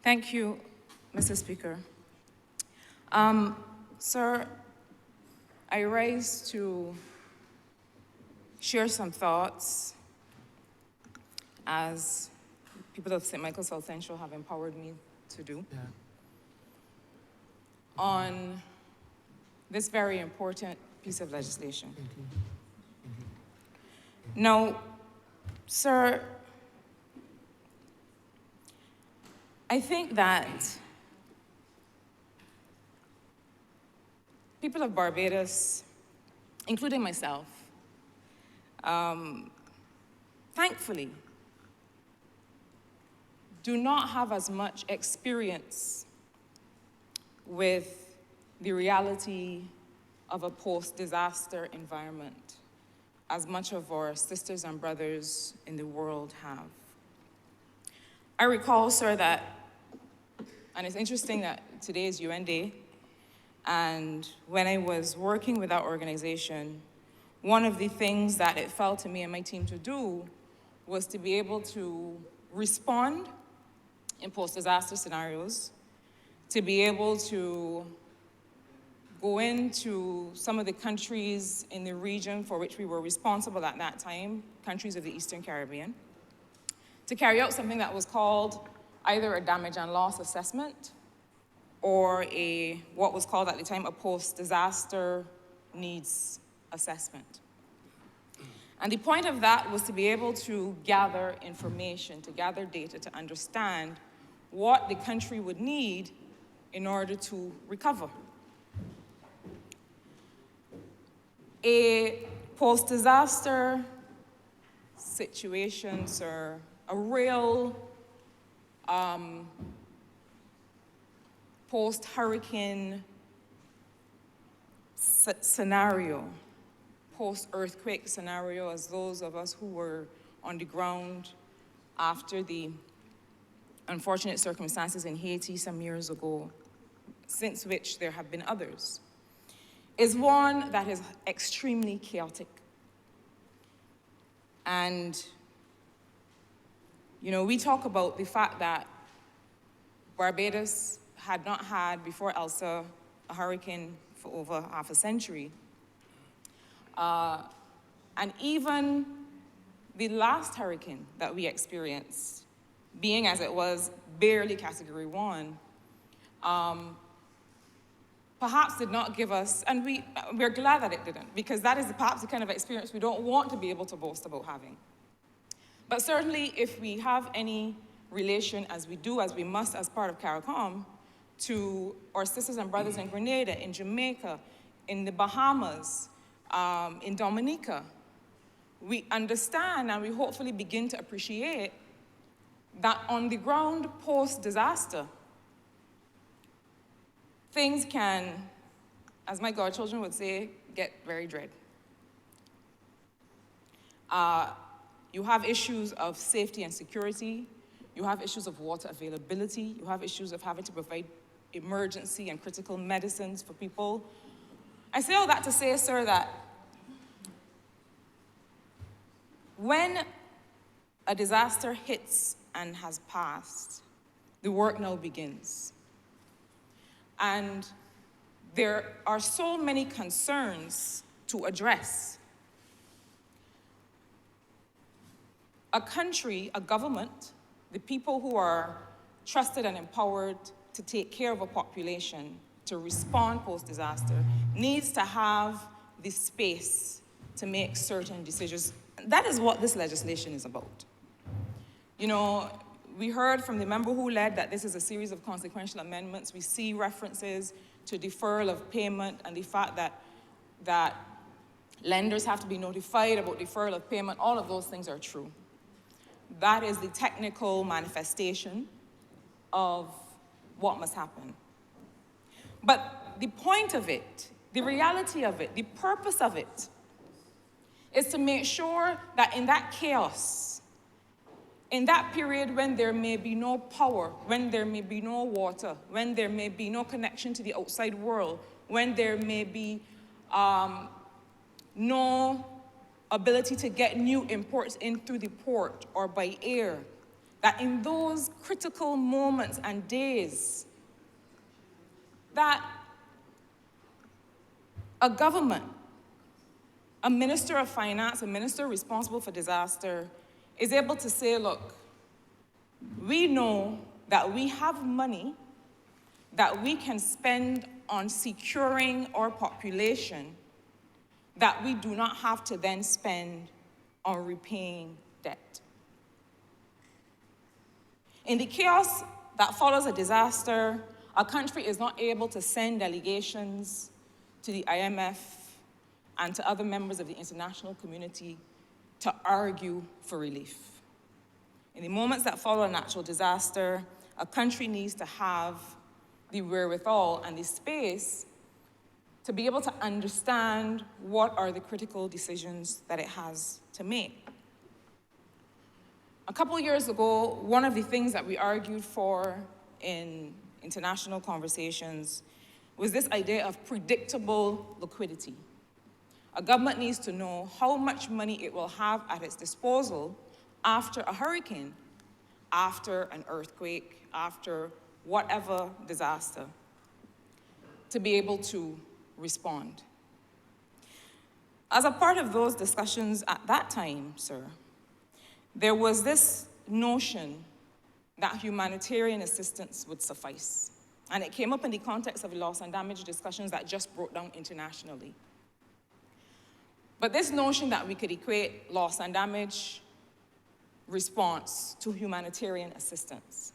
Thank you, Mr. Speaker. Sir, I rise to share some thoughts as people of St. Michael South Central have empowered me to do on this very important piece of legislation. Now, sir, I think that people of Barbados, including myself, thankfully, do not have as much experience with the reality of a post-disaster environment as much of our sisters and brothers in the world have. I recall, sir, that, and it's interesting that today is UN Day, and when I was working with that organization, one of the things that it fell to me and my team to do was to be able to respond in post-disaster scenarios, to be able to go into some of the countries in the region for which we were responsible at that time, countries of the Eastern Caribbean, to carry out something that was called either a damage and loss assessment or what was called at the time a post-disaster needs assessment. And the point of that was to be able to gather information, to gather data, to understand what the country would need in order to recover. A post-disaster situation, sir, a real post-hurricane scenario, post-earthquake scenario, as those of us who were on the ground after the unfortunate circumstances in Haiti some years ago, since which there have been others, is one that is extremely chaotic. And, you know, we talk about the fact that Barbados had not had, before Elsa, a hurricane for over half a century. And even the last hurricane that we experienced, being as it was barely Category 1, perhaps did not give us, and we're glad that it didn't, because that is perhaps the kind of experience we don't want to be able to boast about having. But certainly, if we have any relation, as we do, as we must as part of CARICOM, to our sisters and brothers in Grenada, in Jamaica, in the Bahamas, in Dominica, we understand and we hopefully begin to appreciate that on the ground post-disaster, things can, as my godchildren would say, get very dread. You have issues of safety and security. You have issues of water availability. You have issues of having to provide emergency and critical medicines for people. I say all that to say, sir, that when a disaster hits and has passed, the work now begins. And there are so many concerns to address. A country, a government, the people who are trusted and empowered to take care of a population, to respond post-disaster, needs to have the space to make certain decisions. That is what this legislation is about. You know, we heard from the member who led that this is a series of consequential amendments. We see references to deferral of payment and the fact that lenders have to be notified about deferral of payment. All of those things are true. That is the technical manifestation of what must happen. But the point of it, the reality of it, the purpose of it, is to make sure that in that chaos, in that period when there may be no power, when there may be no water, when there may be no connection to the outside world, when there may be no ability to get new imports in through the port or by air, that in those critical moments and days, that a government, a minister of finance, a minister responsible for disaster, is able to say, look, we know that we have money that we can spend on securing our population that we do not have to then spend on repaying debt. In the chaos that follows a disaster, a country is not able to send delegations to the IMF and to other members of the international community to argue for relief. In the moments that follow a natural disaster, a country needs to have the wherewithal and the space to be able to understand what are the critical decisions that it has to make. A couple years ago, one of the things that we argued for in international conversations was this idea of predictable liquidity. A government needs to know how much money it will have at its disposal after a hurricane, after an earthquake, after whatever disaster, to be able to respond. As a part of those discussions at that time, sir, there was this notion that humanitarian assistance would suffice. And it came up in the context of loss and damage discussions that just broke down internationally. But this notion that we could equate loss and damage response to humanitarian assistance.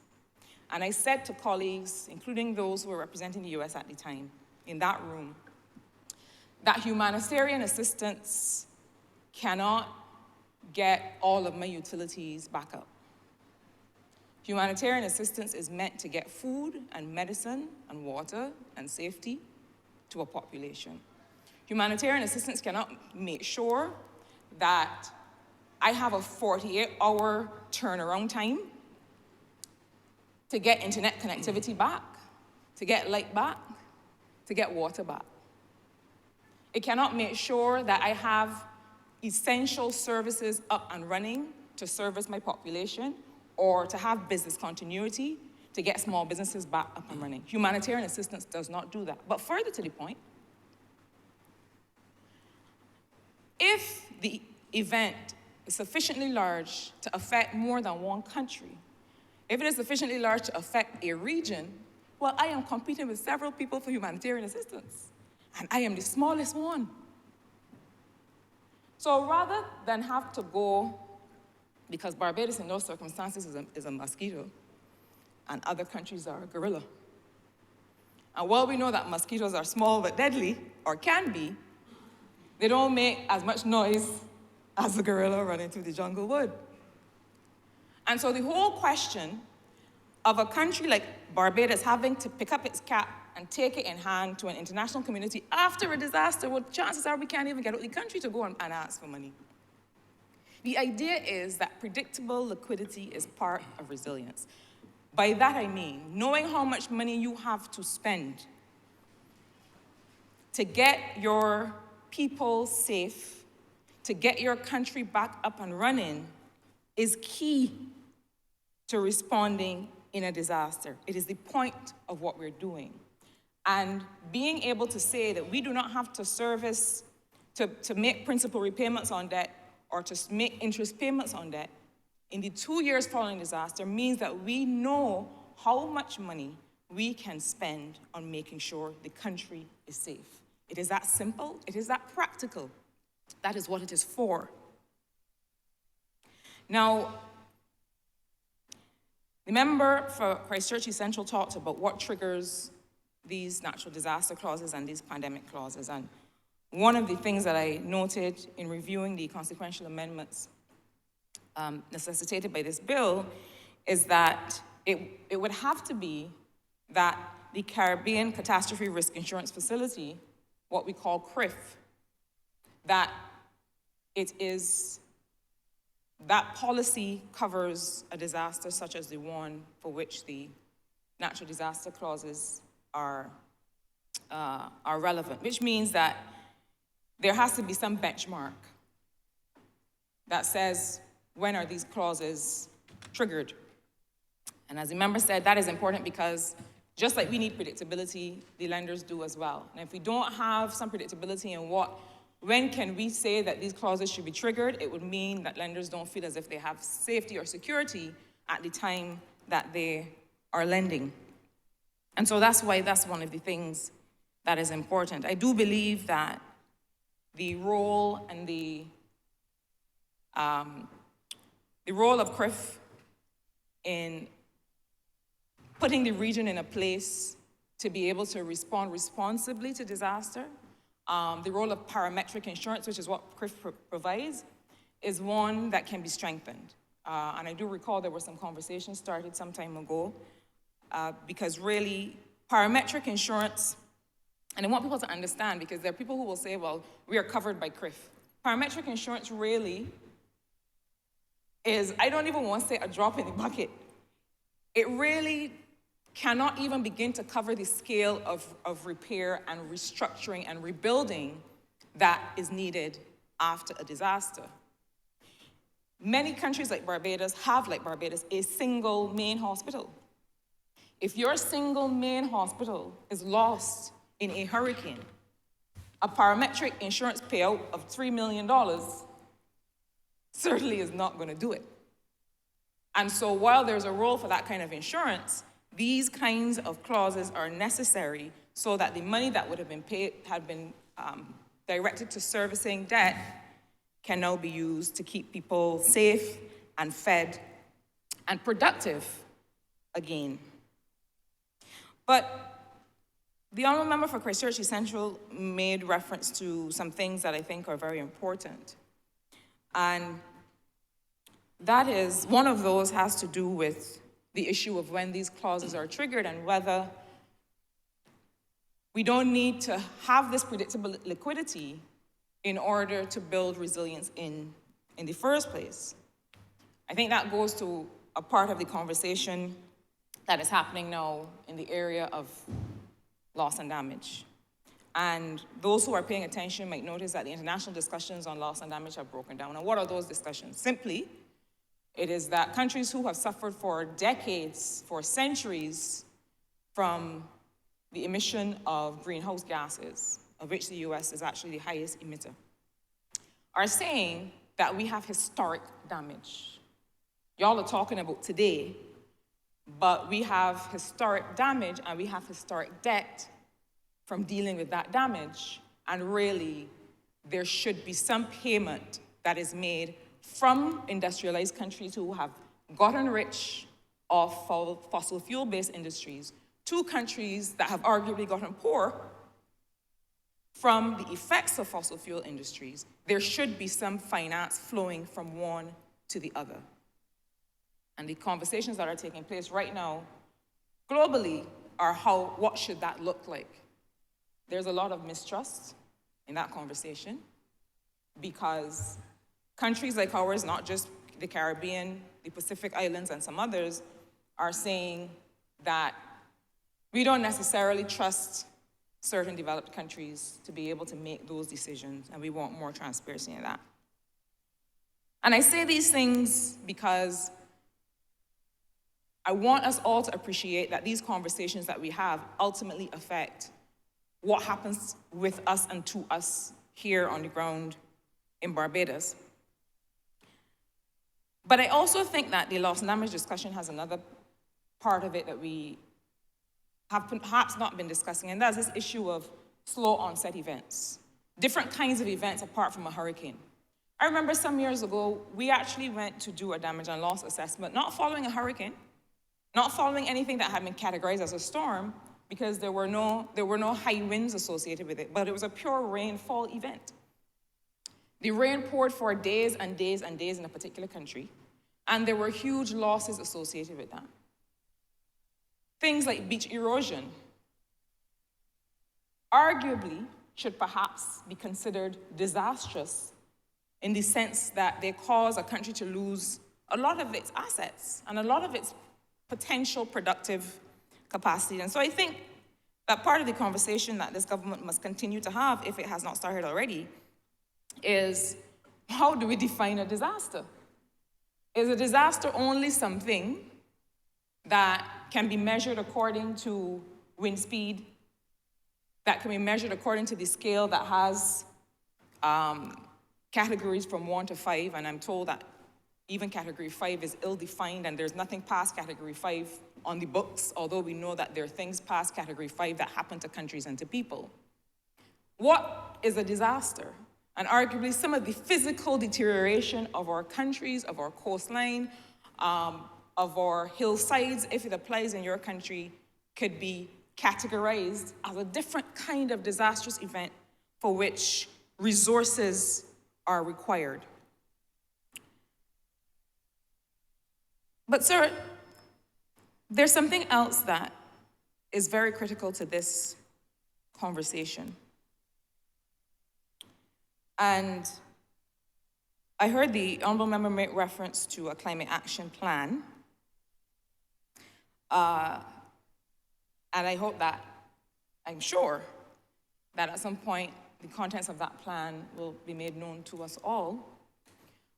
And I said to colleagues, including those who were representing the US at the time, in that room, that humanitarian assistance cannot get all of my utilities back up. Humanitarian assistance is meant to get food and medicine and water and safety to a population. Humanitarian assistance cannot make sure that I have a 48-hour turnaround time to get internet connectivity back, to get light back, to get water back. It cannot make sure that I have essential services up and running to service my population or to have business continuity to get small businesses back up and running. Humanitarian assistance does not do that. But further to the point, if the event is sufficiently large to affect more than one country, if it is sufficiently large to affect a region, well, I am competing with several people for humanitarian assistance, and I am the smallest one. So rather than have to go, because Barbados in those circumstances is a mosquito, and other countries are a gorilla. And while we know that mosquitoes are small but deadly, or can be, they don't make as much noise as the gorilla running through the jungle would. And so the whole question of a country like Barbados having to pick up its cap and take it in hand to an international community after a disaster, well, chances are we can't even get out the country to go and ask for money. The idea is that predictable liquidity is part of resilience. By that I mean, knowing how much money you have to spend to get your people safe, to get your country back up and running, is key to responding in a disaster. It is the point of what we're doing. And being able to say that we do not have to service, to make principal repayments on debt or to make interest payments on debt in the 2 years following disaster means that we know how much money we can spend on making sure the country is safe. It is that simple, it is that practical. That is what it is for. Now, the member for Christchurch Central talked about what triggers these natural disaster clauses and these pandemic clauses. And one of the things that I noted in reviewing the consequential amendments necessitated by this bill is that it would have to be that the Caribbean Catastrophe Risk Insurance Facility, what we call CRIF, that that policy covers a disaster such as the one for which the natural disaster clauses are relevant, which means that there has to be some benchmark that says when are these clauses triggered. And as the member said, that is important because just like we need predictability, the lenders do as well. And if we don't have some predictability in when can we say that these clauses should be triggered, it would mean that lenders don't feel as if they have safety or security at the time that they are lending. And so that's why that's one of the things that is important. I do believe that the role and the role of CRIF in putting the region in a place to be able to respond responsibly to disaster, the role of parametric insurance, which is what CRIF provides, is one that can be strengthened. And I do recall there were some conversations started some time ago, because really, parametric insurance, and I want people to understand, because there are people who will say, well, we are covered by CRIF. Parametric insurance really is, I don't even want to say a drop in the bucket. It really cannot even begin to cover the scale of repair and restructuring and rebuilding that is needed after a disaster. Many countries like Barbados have, like Barbados, a single main hospital. If your single main hospital is lost in a hurricane, a parametric insurance payout of $3 million certainly is not going to do it. And so while there's a role for that kind of insurance, these kinds of clauses are necessary so that the money that would have been paid, had been directed to servicing debt, can now be used to keep people safe and fed and productive again. But the Honourable Member for Christchurch Central made reference to some things that I think are very important. And that is, one of those has to do with the issue of when these clauses are triggered and whether we don't need to have this predictable liquidity in order to build resilience in the first place. I think that goes to a part of the conversation that is happening now in the area of loss and damage. And those who are paying attention might notice that the international discussions on loss and damage have broken down. And what are those discussions? Simply, it is that countries who have suffered for decades, for centuries, from the emission of greenhouse gases, of which the US is actually the highest emitter, are saying that we have historic damage. Y'all are talking about today, but we have historic damage and we have historic debt from dealing with that damage. And really, there should be some payment that is made from industrialized countries who have gotten rich off fossil fuel-based industries to countries that have arguably gotten poor from the effects of fossil fuel industries. There should be some finance flowing from one to the other. And the conversations that are taking place right now globally are what should that look like? There's a lot of mistrust in that conversation because countries like ours, not just the Caribbean, the Pacific Islands, and some others, are saying that we don't necessarily trust certain developed countries to be able to make those decisions, and we want more transparency in that. And I say these things because I want us all to appreciate that these conversations that we have ultimately affect what happens with us and to us here on the ground in Barbados. But I also think that the loss and damage discussion has another part of it that we have perhaps not been discussing, and that's this issue of slow onset events, different kinds of events apart from a hurricane. I remember some years ago, we actually went to do a damage and loss assessment, not following a hurricane, not following anything that had been categorized as a storm, because there were no high winds associated with it, but it was a pure rainfall event. The rain poured for days and days and days in a particular country, and there were huge losses associated with that. Things like beach erosion arguably should perhaps be considered disastrous in the sense that they cause a country to lose a lot of its assets and a lot of its potential productive capacity. And so I think that part of the conversation that this government must continue to have, if it has not started already, is how do we define a disaster? Is a disaster only something that can be measured according to wind speed, that can be measured according to the scale that has categories from 1 to 5, and I'm told that even category 5 is ill-defined and there's nothing past category 5 on the books, although we know that there are things past category 5 that happen to countries and to people. What is a disaster? And arguably some of the physical deterioration of our countries, of our coastline, of our hillsides, if it applies in your country, could be categorized as a different kind of disastrous event for which resources are required. But sir, there's something else that is very critical to this conversation. And I heard the honorable member make reference to a climate action plan. And I hope that, I'm sure, that at some point the contents of that plan will be made known to us all.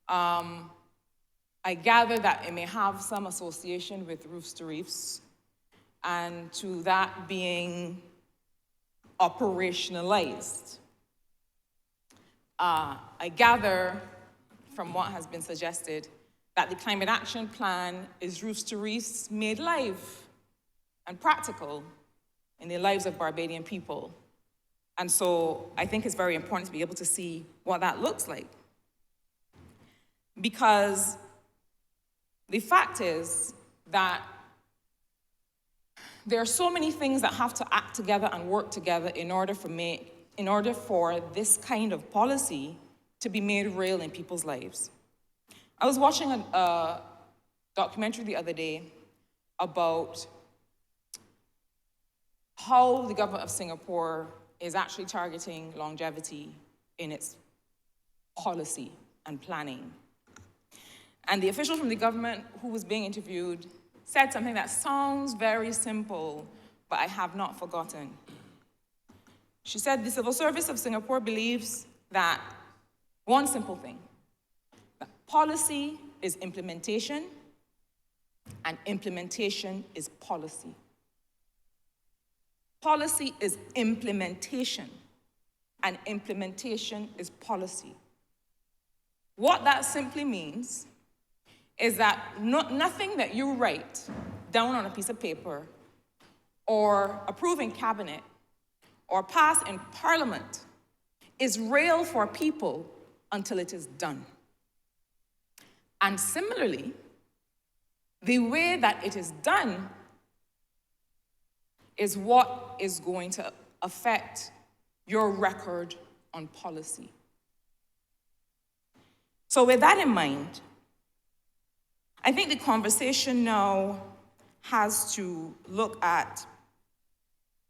I gather that it may have some association with roofs to reefs, and to that being operationalized. I gather from what has been suggested that the climate action plan is roofs to reefs made live and practical in the lives of Barbadian people. And so I think it's very important to be able to see what that looks like. Because the fact is that there are so many things that have to act together and work together in order for this kind of policy to be made real in people's lives. I was watching a documentary the other day about how the government of Singapore is actually targeting longevity in its policy and planning. And the official from the government who was being interviewed said something that sounds very simple, but I have not forgotten. She said the civil service of Singapore believes that one simple thing, that policy is implementation, and implementation is policy. Policy is implementation, and implementation is policy. What that simply means is that nothing that you write down on a piece of paper or approve in cabinet or pass in parliament is real for people until it is done. And similarly, the way that it is done is what is going to affect your record on policy. So with that in mind, I think the conversation now has to look at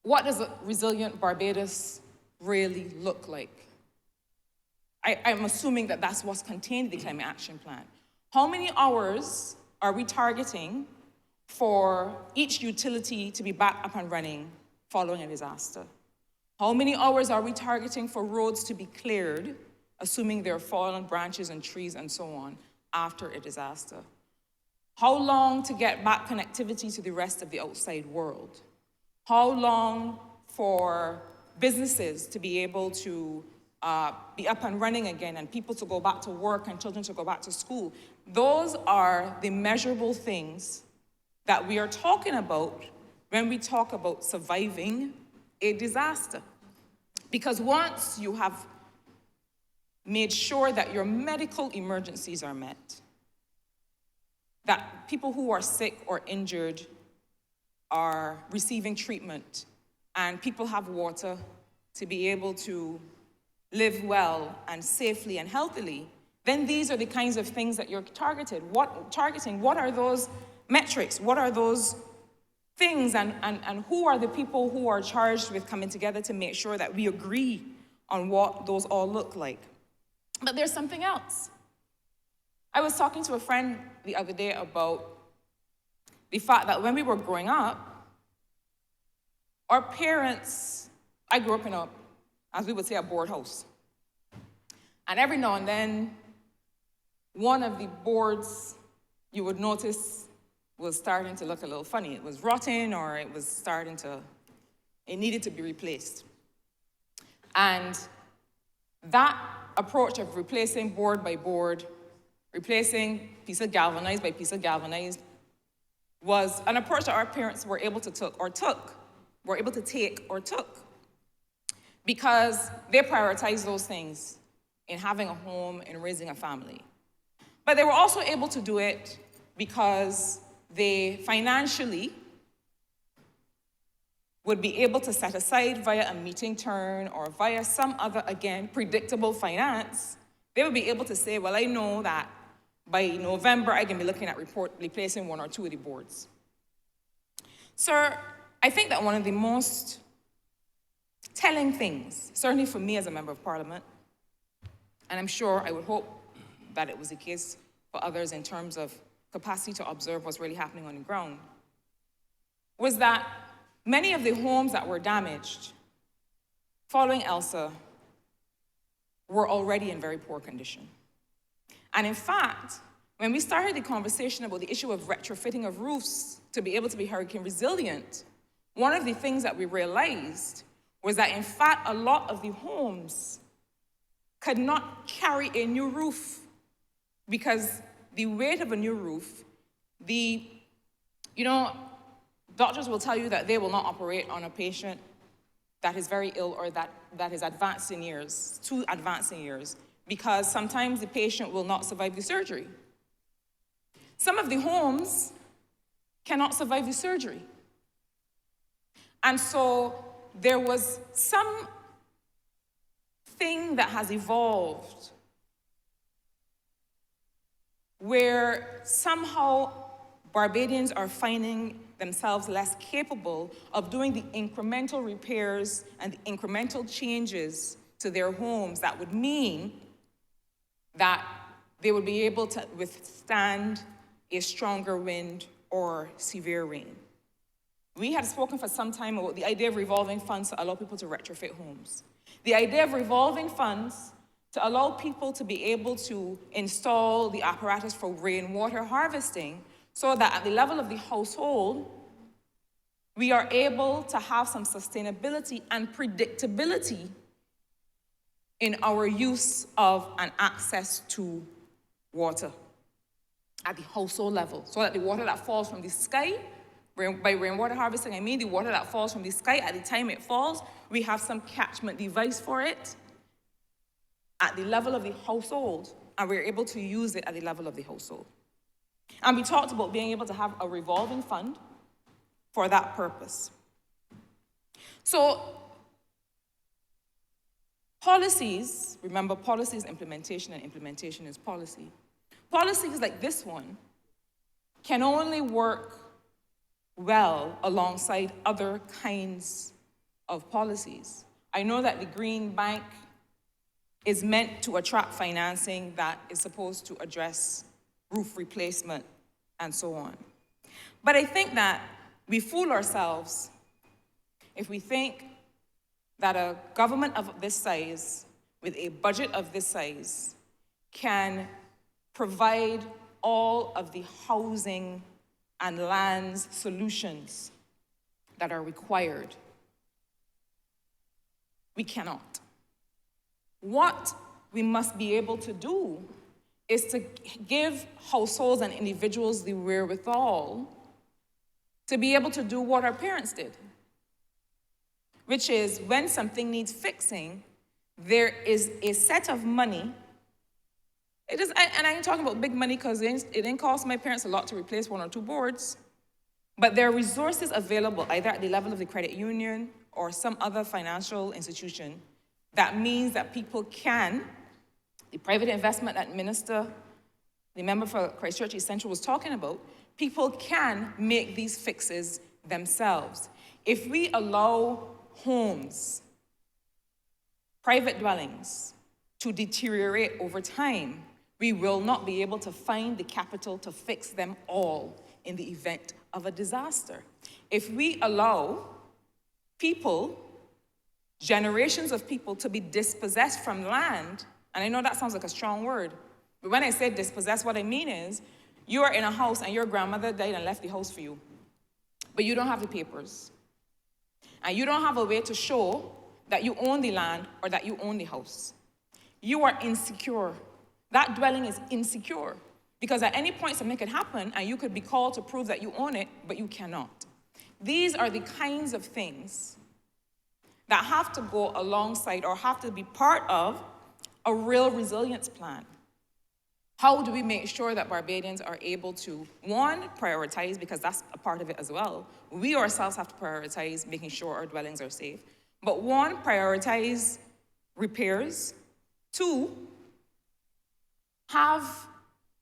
what does a resilient Barbados really look like? I'm assuming that that's what's contained in the Climate Action Plan. How many hours are we targeting for each utility to be back up and running following a disaster? How many hours are we targeting for roads to be cleared, assuming there are fallen branches and trees and so on, after a disaster? How long to get back connectivity to the rest of the outside world? How long for businesses to be able to be up and running again and people to go back to work and children to go back to school? Those are the measurable things that we are talking about when we talk about surviving a disaster. Because once you have made sure that your medical emergencies are met, that people who are sick or injured are receiving treatment, and people have water to be able to live well and safely and healthily, then these are the kinds of things that you're targeting. What are those metrics? What are those things? And who are the people who are charged with coming together to make sure that we agree on what those all look like? But there's something else. I was talking to a friend the other day about the fact that when we were growing up, our parents, I grew up in a, as we would say, a board house. And every now and then, one of the boards, you would notice, was starting to look a little funny. It was rotten, or it needed to be replaced. And that approach of replacing board by board, replacing piece of galvanized by piece of galvanized, was an approach that our parents were able to take or took, because they prioritized those things in having a home and raising a family. But they were also able to do it because they financially would be able to set aside via a meeting turn or via some other, again, predictable finance. They would be able to say, well, I know that by November, I can be looking at replacing one or two of the boards. Sir, I think that one of the most telling things, certainly for me as a member of Parliament, and I'm sure I would hope that it was the case for others in terms of capacity to observe what's really happening on the ground, was that many of the homes that were damaged following Elsa were already in very poor condition. And in fact, when we started the conversation about the issue of retrofitting of roofs to be able to be hurricane resilient, one of the things that we realized was that, in fact, a lot of the homes could not carry a new roof because the weight of a new roof, doctors will tell you that they will not operate on a patient that is very ill or that is advanced in years, too advanced in years, because sometimes the patient will not survive the surgery. Some of the homes cannot survive the surgery. And so there was some thing that has evolved where somehow Barbadians are finding themselves less capable of doing the incremental repairs and the incremental changes to their homes that would mean that they would be able to withstand a stronger wind or severe rain. We had spoken for some time about the idea of revolving funds to allow people to retrofit homes. The idea of revolving funds to allow people to be able to install the apparatus for rainwater harvesting so that at the level of the household, we are able to have some sustainability and predictability in our use of and access to water at the household level, so that the water that falls from the sky, by rainwater harvesting, I mean the water that falls from the sky, at the time it falls, we have some catchment device for it at the level of the household, and we're able to use it at the level of the household. And we talked about being able to have a revolving fund for that purpose. So, policies, remember, policy is implementation and implementation is policy. Policies like this one can only work well alongside other kinds of policies. I know that the Green Bank is meant to attract financing that is supposed to address roof replacement and so on. But I think that we fool ourselves if we think that a government of this size, with a budget of this size, can provide all of the housing and lands solutions that are required. We cannot. What we must be able to do is to give households and individuals the wherewithal to be able to do what our parents did, which is when something needs fixing, there is a set of money. And I ain't talking about big money because it didn't cost my parents a lot to replace one or two boards, but there are resources available either at the level of the credit union or some other financial institution that means that people can, the private investment that the member for Christchurch East Central was talking about, people can make these fixes themselves. If we allow homes, private dwellings, to deteriorate over time, we will not be able to find the capital to fix them all in the event of a disaster. If we allow people, generations of people, to be dispossessed from land, and I know that sounds like a strong word, but when I say dispossessed, what I mean is You are in a house and your grandmother died and left the house for you, but you don't have the papers. And you don't have a way to show that you own the land or that you own the house. You are insecure. That dwelling is insecure because at any point something could happen and you could be called to prove that you own it, but you cannot. These are the kinds of things that have to go alongside or have to be part of a real resilience plan. How do we make sure that Barbadians are able to, one, prioritize, because that's a part of it as well. We ourselves have to prioritize making sure our dwellings are safe. But one, prioritize repairs. Two, have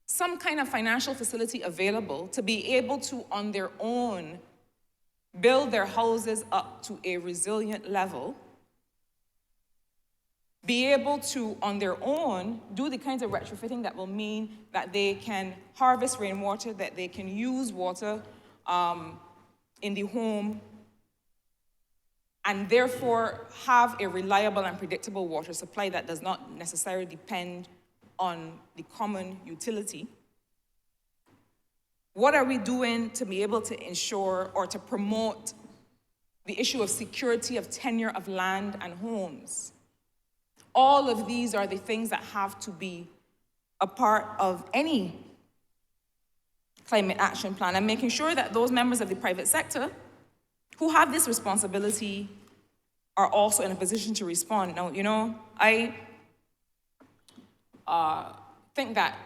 some kind of financial facility available to be able to, on their own, build their houses up to a resilient level, be able to, on their own, do the kinds of retrofitting that will mean that they can harvest rainwater, that they can use water in the home, and therefore have a reliable and predictable water supply that does not necessarily depend on the common utility. What are we doing to be able to ensure or to promote the issue of security of tenure of land and homes? All of these are the things that have to be a part of any climate action plan, and making sure that those members of the private sector who have this responsibility are also in a position to respond. Now, I think that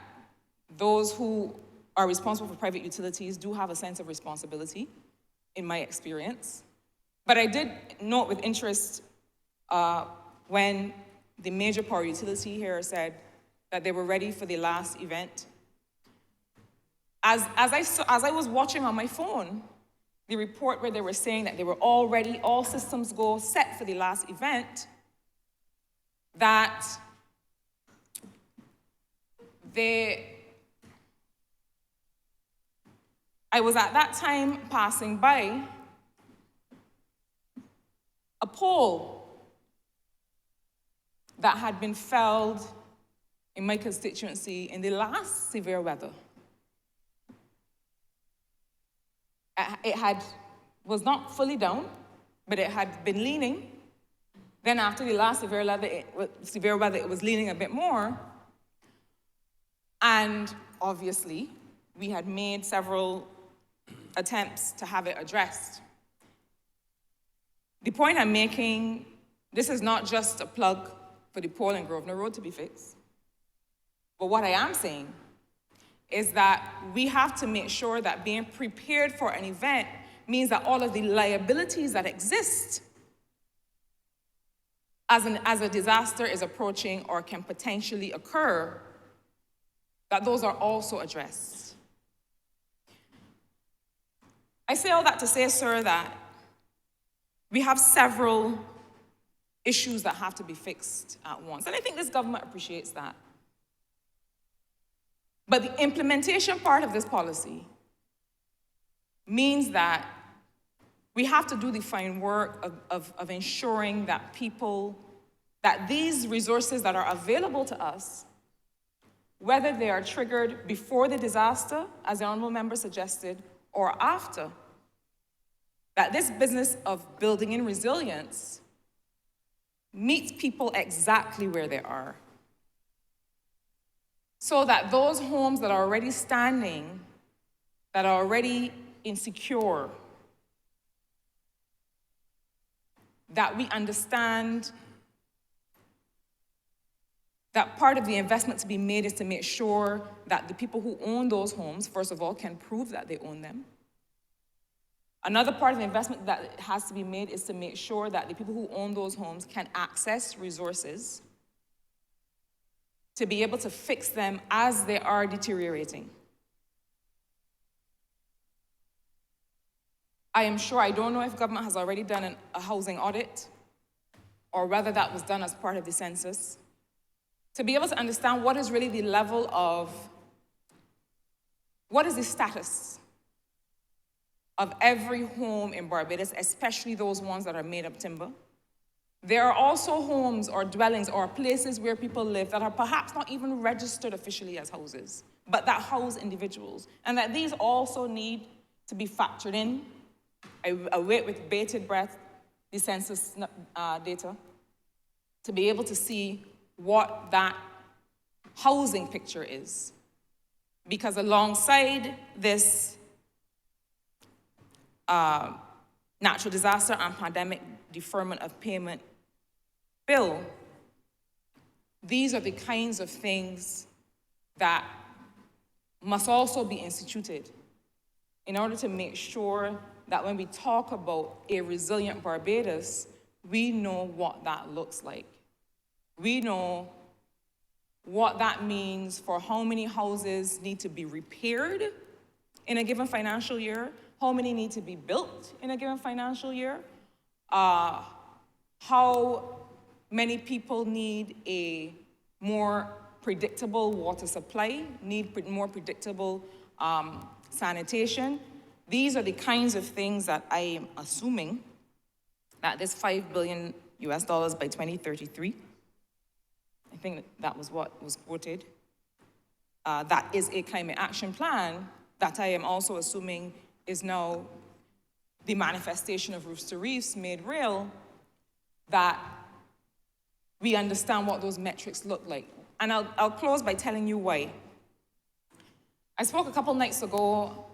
those who are responsible for private utilities do have a sense of responsibility, in my experience. But I did note with interest when the major power utility here said that they were ready for the last event. As I was watching on my phone, the report where they were saying that they were all ready, all systems go, set for the last event, that I was at that time passing by a pole that had been felled in my constituency in the last severe weather. It was not fully down, but it had been leaning. Then after the last severe weather, it was leaning a bit more. And obviously, we had made several attempts to have it addressed. The point I'm making, this is not just a plug for the pole in Grosvenor Road to be fixed. But what I am saying is that we have to make sure that being prepared for an event means that all of the liabilities that exist as a disaster is approaching or can potentially occur, that those are also addressed. I say all that to say, sir, that we have several issues that have to be fixed at once. And I think this government appreciates that. But the implementation part of this policy means that we have to do the fine work of ensuring that that these resources that are available to us, whether they are triggered before the disaster, as the honorable member suggested, or after, that this business of building in resilience meets people exactly where they are. So that those homes that are already standing, that are already insecure, that we understand that part of the investment to be made is to make sure that the people who own those homes, first of all, can prove that they own them. Another part of the investment that has to be made is to make sure that the people who own those homes can access resources to be able to fix them as they are deteriorating. I am sure, I don't know if government has already done a housing audit or whether that was done as part of the census, to be able to understand what is really the level of, what is the status of every home in Barbados, especially those ones that are made of timber, There are also homes or dwellings or places where people live that are perhaps not even registered officially as houses, but that house individuals, and that these also need to be factored in. I await with bated breath the census data to be able to see what that housing picture is. Because alongside this natural disaster and pandemic deferment of payment bill, these are the kinds of things that must also be instituted in order to make sure that when we talk about a resilient Barbados, we know what that looks like. We know what that means for how many houses need to be repaired in a given financial year, how many need to be built in a given financial year, how many people need a more predictable water supply, need more predictable sanitation. These are the kinds of things that I am assuming that this $5 billion US by 2033, I think that was what was quoted, that is a climate action plan that I am also assuming is now the manifestation of Roofs to Reefs made real, that we understand what those metrics look like. And I'll close by telling you why. I spoke a couple nights ago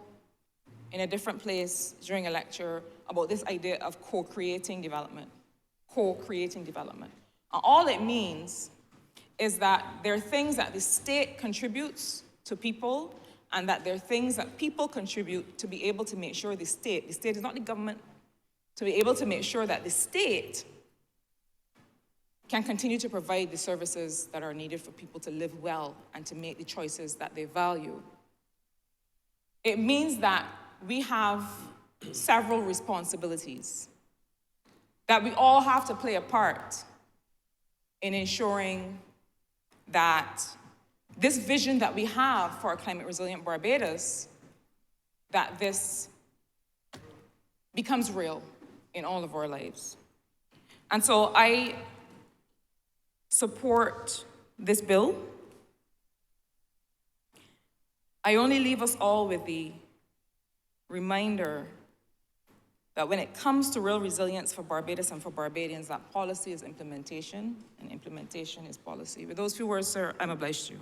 in a different place during a lecture about this idea of co-creating development. Co-creating development. And all it means is that there are things that the state contributes to people, and that there are things that people contribute to be able to make sure the state is not the government, to be able to make sure that the state can continue to provide the services that are needed for people to live well and to make the choices that they value. It means that we have several responsibilities, that we all have to play a part in ensuring that this vision that we have for a climate resilient Barbados, that this becomes real in all of our lives. And so I support this bill. I only leave us all with the reminder that when it comes to real resilience for Barbados and for Barbadians, that policy is implementation, and implementation is policy. With those few words, sir, I'm obliged to you.